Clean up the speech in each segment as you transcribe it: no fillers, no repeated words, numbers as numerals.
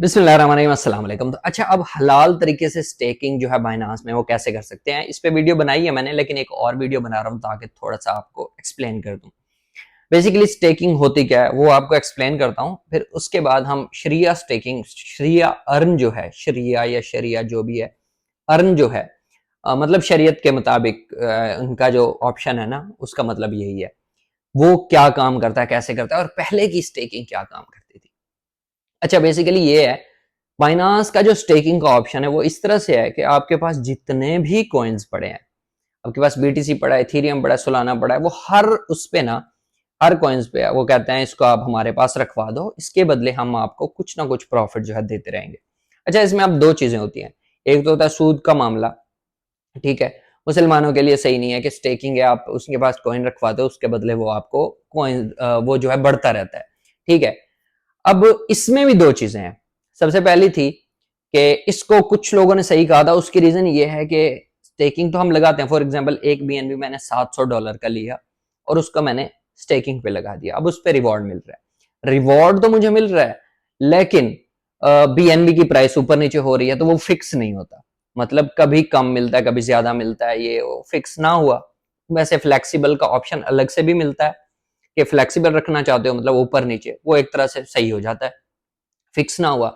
बिस्मिल्लाहिर्रहमानिर्रहीम, अस्सलाम वालेकुम। तो अच्छा, अब हलाल तरीके से स्टेकिंग जो है बाइनांस में वो कैसे कर सकते हैं, इस पे वीडियो बनाई है मैंने, लेकिन एक और वीडियो बना रहा हूँ ताकि थोड़ा सा आपको एक्सप्लेन कर दूं। बेसिकली स्टेकिंग होती क्या है वो आपको एक्सप्लेन करता हूँ, फिर उसके बाद हम शरिया स्टेकिंग, शरिया अर्न जो है, शरिया या शरिया जो भी है, अर्न जो है मतलब शरीयत के मुताबिक उनका जो ऑप्शन है ना, उसका मतलब यही है। वो क्या काम करता है, कैसे करता है, और पहले की स्टेकिंग क्या काम करती थी। अच्छा, बेसिकली ये है, बाइनांस का जो स्टेकिंग का ऑप्शन है वो इस तरह से है कि आपके पास जितने भी कॉइन्स पड़े हैं, आपके पास बीटीसी पड़ा है, इथेरियम पड़ा है, सोलाना पड़ा है, वो हर उस पे ना, हर कॉइन्स पे वो कहते हैं इसको आप हमारे पास रखवा दो, इसके बदले हम आपको कुछ ना कुछ प्रॉफिट जो है देते रहेंगे। अच्छा, इसमें अब दो चीजें होती हैं। एक तो होता है सूद का मामला, ठीक है। मुसलमानों के लिए सही नहीं है कि स्टेकिंग है, आप उसके पास कॉइन रखवा दो, उसके बदले वो आपको कॉइन वो जो है बढ़ता रहता है, ठीक है। अब इसमें भी दो चीजें हैं। सबसे पहली थी कि इसको कुछ लोगों ने सही कहा था, उसकी रीजन ये है कि स्टेकिंग तो हम लगाते हैं। फॉर एग्जांपल एक बीएनबी मैंने $700 का लिया और उसका मैंने स्टेकिंग पे लगा दिया, अब उस पर रिवॉर्ड मिल रहा है। रिवॉर्ड तो मुझे मिल रहा है, लेकिन बीएनबी की प्राइस ऊपर नीचे हो रही है, तो वो फिक्स नहीं होता। मतलब कभी कम मिलता है, कभी ज्यादा मिलता है, ये फिक्स ना हुआ। वैसे फ्लेक्सिबल का ऑप्शन अलग से भी मिलता है कि फ्लेक्सिबल रखना चाहते हो, मतलब ऊपर नीचे, वो एक तरह से सही हो जाता है, फिक्स ना हुआ,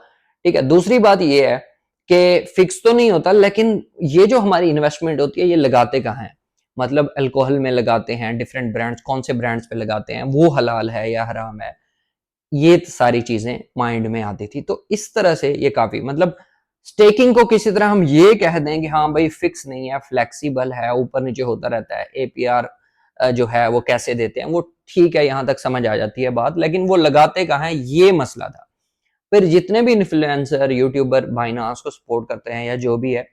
ठीक है। दूसरी बात ये है कि फिक्स तो नहीं होता, लेकिन ये जो हमारी इन्वेस्टमेंट होती है ये लगाते कहाँ हैं, मतलब अल्कोहल में लगाते हैं, डिफरेंट ब्रांड्स, कौन से ब्रांड्स पे लगाते हैं, वो हलाल है या हराम है, ये सारी चीजें माइंड में आती थी। तो इस तरह से ये काफी, मतलब स्टेकिंग को किसी तरह हम ये कह दें कि हाँ भाई फिक्स नहीं है, फ्लेक्सिबल है, ऊपर नीचे होता रहता है, एपीआर जो है वो कैसे देते हैं वो, ठीक है, यहां तक समझ आ जाती है बात, लेकिन वो लगाते कहाँ है, ये मसला था। फिर जितने भी इन्फ्लुएंसर, यूट्यूबर बाइनांस को सपोर्ट करते हैं या जो भी है,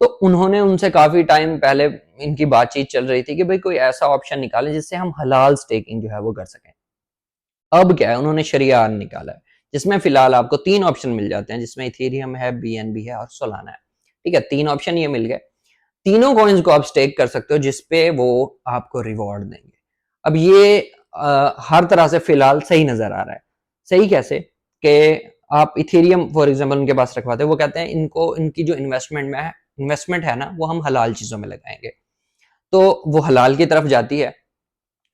तो उन्होंने उनसे काफी टाइम पहले इनकी बातचीत चल रही थी कि भाई कोई ऐसा ऑप्शन निकालें जिससे हम हलाल स्टेकिंग जो है वो कर सकें। अब क्या है, उन्होंने शरिया निकाला है, जिसमें फिलहाल आपको तीन ऑप्शन मिल जाते हैं, जिसमें इथेरियम है, बीएनबी है और सोलाना है, ठीक है। तीन ऑप्शन ये मिल गए, तीनों कॉइन्स को आप स्टेक कर सकते हो, जिसपे वो आपको रिवॉर्ड देंगे। अब ये हर तरह से फिलहाल सही नजर आ रहा है। सही कैसे कि आप इथेरियम फॉर एग्जांपल उनके पास रखवाते हैं, वो कहते हैं इनको, इनकी जो इन्वेस्टमेंट है ना, वो हम हलाल चीजों में लगाएंगे, तो वो हलाल की तरफ जाती है,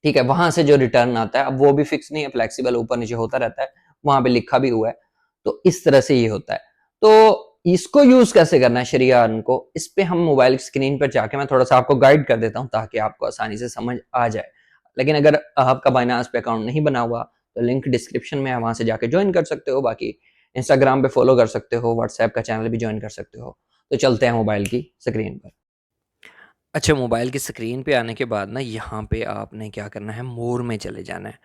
ठीक है। वहां से जो रिटर्न आता है, अब वो भी फिक्स नहीं है, फ्लेक्सिबल ऊपर नीचे होता रहता है, वहां पे लिखा भी हुआ है। तो इस तरह से ये होता है। तो इसको यूज कैसे करना है शरिया को, इस पे हम मोबाइल स्क्रीन पर जाके मैं थोड़ा सा आपको गाइड कर देता हूँ ताकि आपको आसानी से समझ आ जाए। लेकिन अगर आपका बाइनांस पे अकाउंट नहीं बना हुआ, तो लिंक डिस्क्रिप्शन में है, वहां से जाके ज्वाइन कर सकते हो। बाकी इंस्टाग्राम पे फॉलो कर सकते हो, व्हाट्सएप का चैनल भी ज्वाइन कर सकते हो। तो चलते हैं मोबाइल की स्क्रीन पर। अच्छा, मोबाइल की स्क्रीन पे आने के बाद ना, यहाँ पे आपने क्या करना है, मोर में चले जाना है।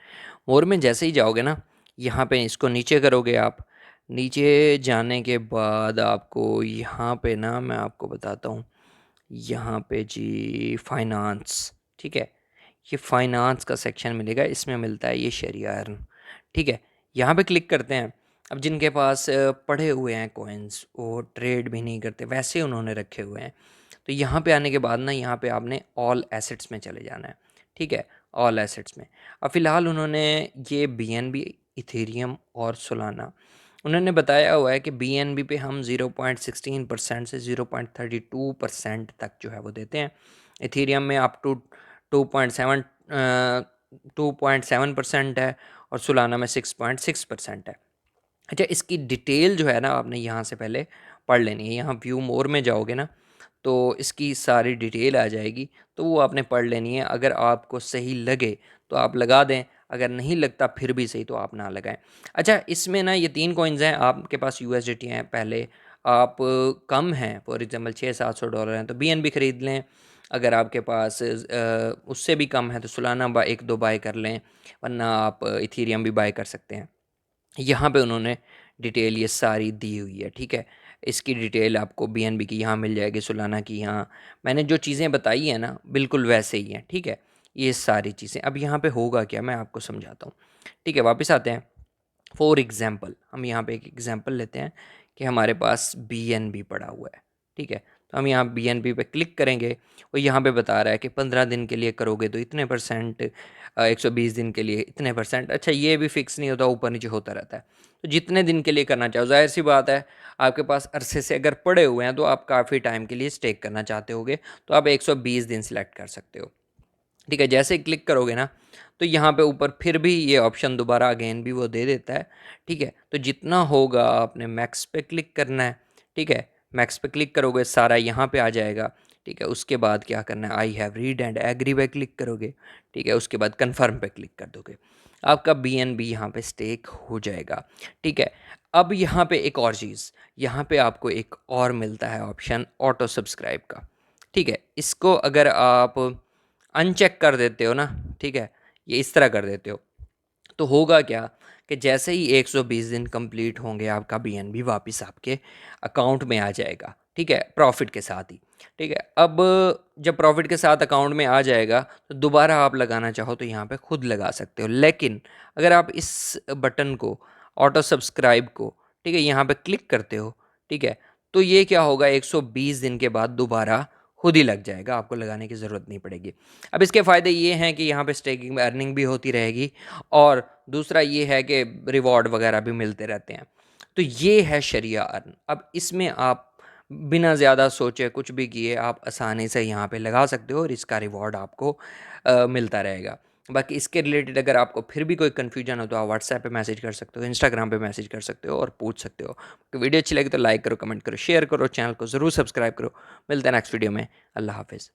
मोर में जैसे ही जाओगे ना, यहाँ पे इसको नीचे करोगे आप। नीचे जाने के बाद आपको यहाँ पे ना, मैं आपको बताता हूँ, यहाँ पे जी फाइनेंस, ठीक है। ये फाइनेंस का सेक्शन मिलेगा, इसमें मिलता है ये शरिया अर्न, ठीक है। यहाँ पे क्लिक करते हैं। अब जिनके पास पड़े हुए हैं कॉइन्स, वो ट्रेड भी नहीं करते, वैसे उन्होंने रखे हुए हैं, तो यहाँ पे आने के बाद ना, यहाँ पे आपने ऑल एसेट्स में चले जाना है, ठीक है। ऑल एसेट्स में अब फ़िलहाल उन्होंने ये बीएनबी, इथेरियम और सोलाना, उन्होंने बताया हुआ है कि बीएनबी पे हम 0.16% से 0.32% तक जो है वो देते हैं। इथेरियम में अप टू 2.7% है, और सोलाना में 6.6% है। अच्छा, इसकी डिटेल जो है ना, आपने यहाँ से पहले पढ़ लेनी है। यहाँ व्यू मोर में जाओगे ना, तो इसकी सारी डिटेल आ जाएगी, तो वो आपने पढ़ लेनी है। अगर आपको सही लगे तो आप लगा दें, अगर नहीं लगता फिर भी सही तो आप ना लगाएं। अच्छा, इसमें ना ये तीन कॉइन्स हैं, आपके पास यूएसडीटी हैं, पहले आप कम हैं, फॉर एग्जांपल $600-700 हैं, तो बीएनबी ख़रीद लें। अगर आपके पास उससे भी कम है तो सोलाना एक दो बाय कर लें, वरना आप इथीरियम भी बाय कर सकते हैं। यहाँ पे उन्होंने डिटेल ये सारी दी हुई है, ठीक है। इसकी डिटेल आपको बीएनबी की यहाँ मिल जाएगी, सोलाना की यहाँ। मैंने जो चीज़ें बताई हैं ना, बिल्कुल वैसे ही हैं, ठीक है। ये सारी चीज़ें, अब यहाँ पे होगा क्या, मैं आपको समझाता हूँ, ठीक है। वापस आते हैं। फॉर एग्ज़ाम्पल हम यहाँ पे एक एग्ज़ाम्पल लेते हैं कि हमारे पास बीएनबी पड़ा हुआ है, ठीक है। तो हम यहाँ BNB पे क्लिक करेंगे और यहाँ पे बता रहा है कि 15 दिन के लिए करोगे तो इतने %, 120 दिन के लिए इतने %। अच्छा, ये भी फिक्स नहीं होता, ऊपर नीचे होता रहता है। तो जितने दिन के लिए करना चाहो, जाहिर सी बात है आपके पास अरसे से अगर पड़े हुए हैं तो आप काफ़ी टाइम के लिए स्टेक करना चाहते होगे, तो आप 120 दिन सिलेक्ट कर सकते हो। ठीक है, जैसे ही क्लिक करोगे ना तो यहाँ पे ऊपर फिर भी ये ऑप्शन दोबारा अगेन भी वो दे देता है। ठीक है, तो जितना होगा आपने मैक्स पे क्लिक करना है। ठीक है, मैक्स पे क्लिक करोगे सारा यहाँ पे आ जाएगा। ठीक है, उसके बाद क्या करना है, I have read and agree पे क्लिक करोगे। ठीक है, उसके बाद कन्फर्म पे क्लिक कर दोगे, आपका BNB यहाँ पे स्टेक हो जाएगा। ठीक है, अब यहाँ पे एक और चीज़, यहाँ पे आपको एक और मिलता है ऑप्शन ऑटो सब्सक्राइब का। ठीक है, इसको अगर आप अनचेक कर देते हो ना, ठीक है, ये इस तरह कर देते हो, तो होगा क्या कि जैसे ही 120 दिन कंप्लीट होंगे आपका BNB वापस आपके अकाउंट में आ जाएगा। ठीक है, प्रॉफिट के साथ ही। ठीक है, अब जब प्रॉफिट के साथ अकाउंट में आ जाएगा तो दोबारा आप लगाना चाहो तो यहाँ पे खुद लगा सकते हो, लेकिन अगर आप इस बटन को, ऑटो सब्सक्राइब को, ठीक है, यहाँ पे क्लिक करते हो, ठीक है, तो ये क्या होगा, 120 दिन के बाद दोबारा खुद ही लग जाएगा, आपको लगाने की ज़रूरत नहीं पड़ेगी। अब इसके फ़ायदे ये हैं कि यहाँ पे स्टेकिंग में अर्निंग भी होती रहेगी, और दूसरा ये है कि रिवॉर्ड वगैरह भी मिलते रहते हैं। तो ये है शरिया अर्न। अब इसमें आप बिना ज़्यादा सोचे कुछ भी किए आप आसानी से यहाँ पे लगा सकते हो और इसका रिवॉर्ड आपको मिलता रहेगा। बाकी इसके रिलेटेड अगर आपको फिर भी कोई कन्फ्यूजन हो तो आप व्हाट्सएप पे मैसेज कर सकते हो, इंस्टाग्राम पे मैसेज कर सकते हो और पूछ सकते हो। तो वीडियो अच्छी लगी तो लाइक करो, कमेंट करो, शेयर करो, चैनल को ज़रूर सब्सक्राइब करो। मिलते हैं नेक्स्ट वीडियो में। अल्लाह हाफिज़।